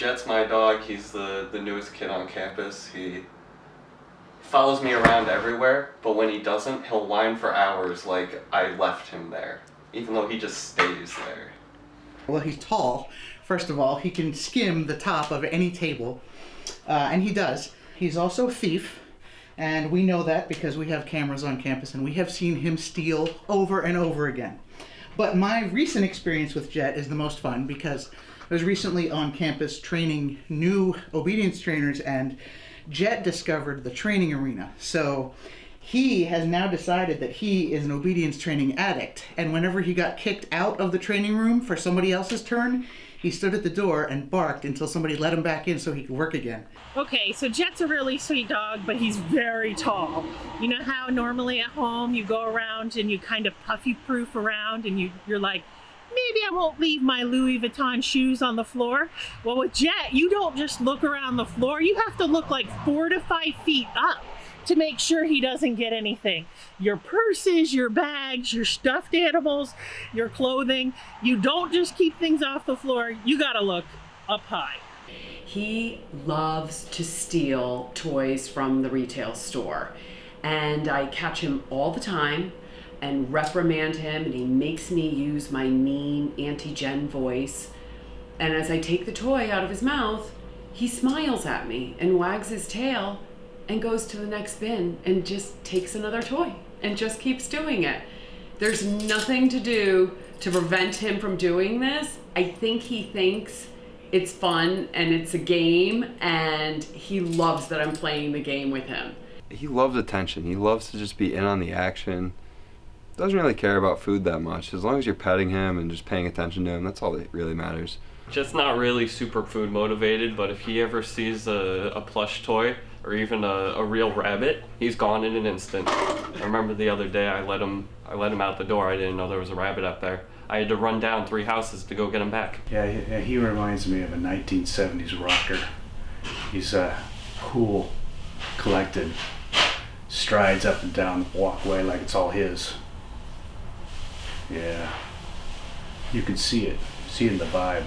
Jett's my dog. He's the newest kid on campus. He follows me around everywhere, but when he doesn't, he'll whine for hours like I left him there, even though he just stays there. Well, he's tall. First of all, he can skim the top of any table, and he does. He's also a thief, and we know that because we have cameras on campus, and we have seen him steal over and over again. But my recent experience with Jett is the most fun because I was recently on campus training new obedience trainers, and Jett discovered the training arena. So he has now decided that he is an obedience training addict, and whenever he got kicked out of the training room for somebody else's turn, he stood at the door and barked until somebody let him back in so he could work again. Okay, so Jett's a really sweet dog, but he's very tall. You know how normally at home you go around and you kind of puffy-proof around and you're like, maybe I won't leave my Louis Vuitton shoes on the floor. Well, with Jett, you don't just look around the floor. You have to look like 4 to 5 feet up to make sure he doesn't get anything. Your purses, your bags, your stuffed animals, your clothing. You don't just keep things off the floor. You gotta look up high. He loves to steal toys from the retail store. And I catch him all the time and reprimand him, and he makes me use my mean Auntie Jen voice. And as I take the toy out of his mouth, he smiles at me and wags his tail and goes to the next bin and just takes another toy and just keeps doing it. There's nothing to do to prevent him from doing this. I think he thinks it's fun and it's a game, and he loves that I'm playing the game with him. He loves attention. He loves to just be in on the action. Doesn't really care about food that much. As long as you're petting him and just paying attention to him, that's all that really matters. Just not really super food motivated, but if he ever sees a plush toy or even a real rabbit, he's gone in an instant. I remember the other day I let him out the door. I didn't know there was a rabbit up there. I had to run down 3 houses to go get him back. Yeah, he reminds me of a 1970s rocker. He's cool, collected, strides up and down the walkway like it's all his. Yeah, you can see it in the vibe.